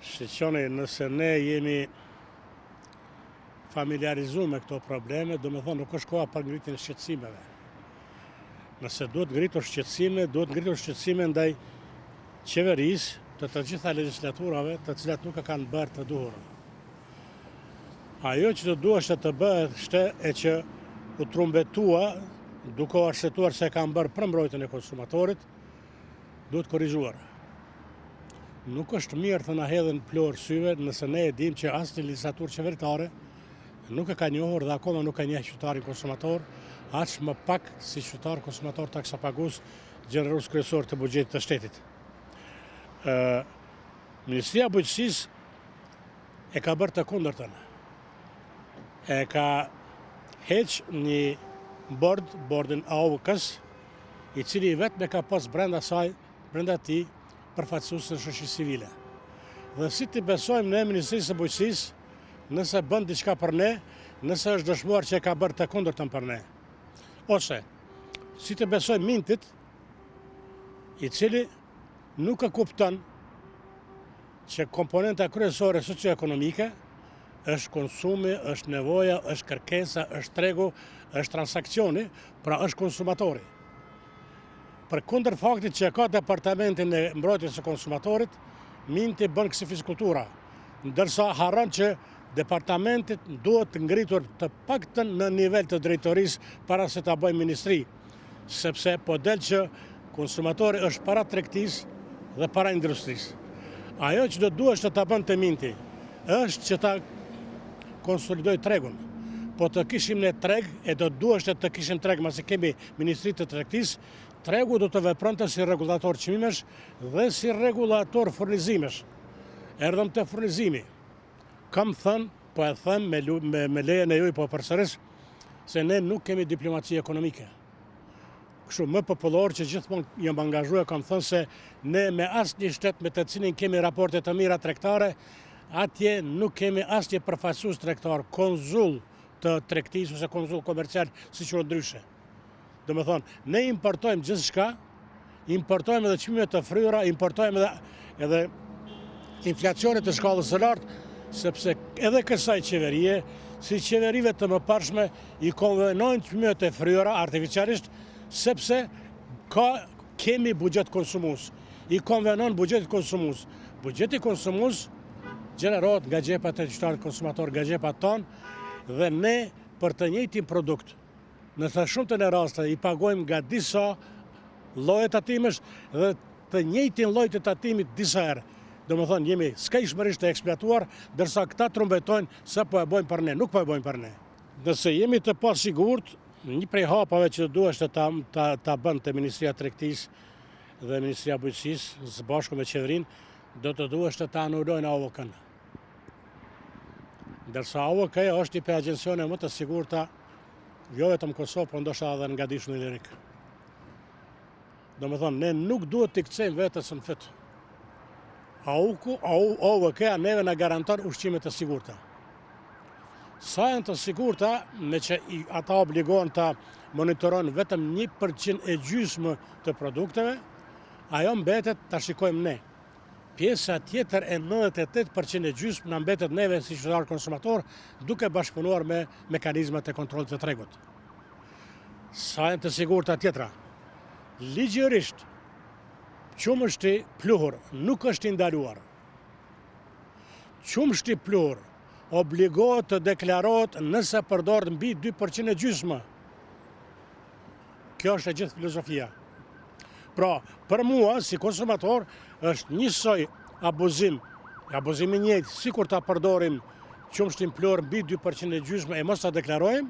Shqeqoni, nëse ne jemi familiarizuar me këto probleme, do me thonë nuk është koha për ngritjen e shqetësimeve. Nëse duhet ngritur shqetësime ndaj qeverisë të gjitha legjislaturave të cilat nuk e kanë bërë të duhur. Ajo që të duhet të bëhet është e që u trumbetua, duke arsyetuar se kanë bërë për mbrojtjen e konsumatorit, duhet korrigjuar. Nuk është mirë të na hedhin plorë syve nëse ne e dim që asnjë legjislaturë qeveritare nuk e ka njohur dhe akoma nuk e njeh qytetarin konsumator, aq më pak si qytetar konsumator taksapagues gjenerues kryesor të buxhetit të shtetit. Ministria e Bujqësisë e ka bërë të kundërtën. E ka heq një bordin AOK-s, i cili vetëm e ka pas brenda tij përfaqësues të shoqërisë civile. Dhe si ti besojmë ne Ministrisë së Bujqësisë, nëse bën diçka për ne, nëse është dëshmuar që e ka bërë të kundërtën për ne. Ose, si të besojmë Mintit, i cili nuk e kupton që komponenta kryesore socioekonomike është konsumi, është nevoja, është kërkesa, është tregu, është transakcioni, pra është konsumatori. Për kundër faktit që ka departamentin e mbrojtjes së konsumatorit, Minti bën kësi fizikultura, ndërsa harron që departamentit duhet të ngritur të paktën në nivel të drejtorisë para se ta bëjë ministri, sepse po del që konsumatori është para tregtisë dhe para industrisë. Ajo që do duhet të ta bënte Minti është që ta konsolidoj tregun. Po të kishim ne treg, e do duhet të kishim treg masi kemi Ministri të Tregtisë, tregu do të vepronte si rregullator çmimesh dhe si rregullator furnizimesh. Erdhëm te furnizimi. Kam thënë, po e them me lejen e juaj, po përsëris, se ne nuk kemi diplomaci ekonomike. Kështu më popullor që gjithmonë jam angazhuar, kam thënë se ne me asnjë shtet me të cilin kemi raporte të mira tregtare, atje nuk kemi asnjë përfaqësues tregtar, konzull të tregtisë ose konzull komercial, siç u ndryshe. Do me thonë, ne importojmë gjithçka, importojmë edhe çmime të fryera, importojmë edhe inflacionet të shkallës së lartë, sepse edhe kësaj qeverie, si qeverive të mëparshme, i konvenojnë çmimet e fryera artificialisht, sepse kemi buxhet konsumues. I konvenon buxheti konsumues. Buxheti konsumues gjenerohet nga xhepat e qytetarëve konsumator, nga xhepat tonë, dhe ne për të njëjtin produkt, në të shumtën e raste i pagojmë nga disa lloje tatimesh dhe të njëjtin lloj të tatimit disa herë. Do me thonë, jemi skajshmërisht të eksploatuar, dërsa këta trumbetojnë se po e bojnë për ne, nuk po e bojnë për ne. Nëse jemi të pasigurt, një prej hapave që duhet ta bën te Ministria e Tregtisë dhe Ministria e Bujqësisë së bashku me qeverinë, do të duhet të ta anulojnë AOK-n. Ndërsa AOK është një prej agjencione më të sigurta, jo vetëm në Kosovë, por ndoshta edhe nga Gadish në Ilirik. Do me thonë, ne nuk duhet të kthejmë vetes në fyt. AOK-a neve na garanton ushqime të sigurta. Sa janë të sigurta, me që ata obligohen ta monitoron vetëm 1% e gjysmë të produkteve, ajo mbetet ta shikojmë ne. Pjesa tjetër e 98% e gjysmë na mbetet neve si qytetar konsumator, duke bashkëpunuar me mekanizmat e kontrollit të tregut. Sa janë të sigurta tjetra? Ligjërisht, qumështi pluhur nuk është i ndaluar. Qumështi pluhur obligohet të deklarohet nëse përdoret mbi 2% e gjysmë. Kjo është e gjithë filozofia. Pra, për mua, si konsumator, është njësoj abuzimi njëjtë, sikur ta përdorim qumshtin pluhur mbi 2% e gjysmë e mos ta deklarojmë,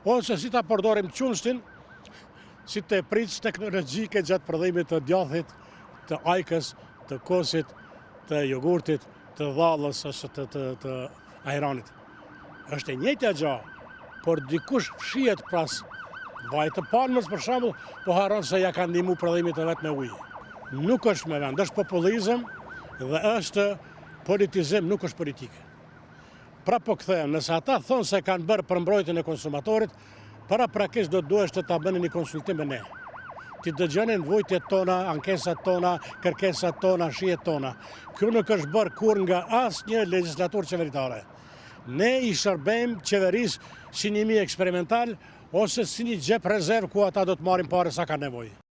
ose si ta përdorim qumshtin si të pritës teknologjike gjatë prodhimit të djathit, të ajkës, të kosit, të jogurtit, të dhallës ose të ajranit. Është e njëjtja gjë, por dikush fshihet pras vaj të palmës për shembull, po harron se ja ka ndihmu prodhimit të vet me ujë. Nuk është me vend, është populizëm dhe është politizim, nuk është politikë. Pra po kthehem, nëse ata thonë se kanë bërë për mbrojtjen e konsumatorit, paraprakisht do duhet të ta bënin një konsultim me ne. të dëgjoni nevojat tona, ankesat tona, kërkesat tona, shihet tona. Kjo nuk është bërë kur nga asnjë legjislaturë qeveritare. Ne i shërbejmë qeverisë si një mije eksperimental ose si një gjep rezervë ku ata do të marrin parë sa ka nevojë.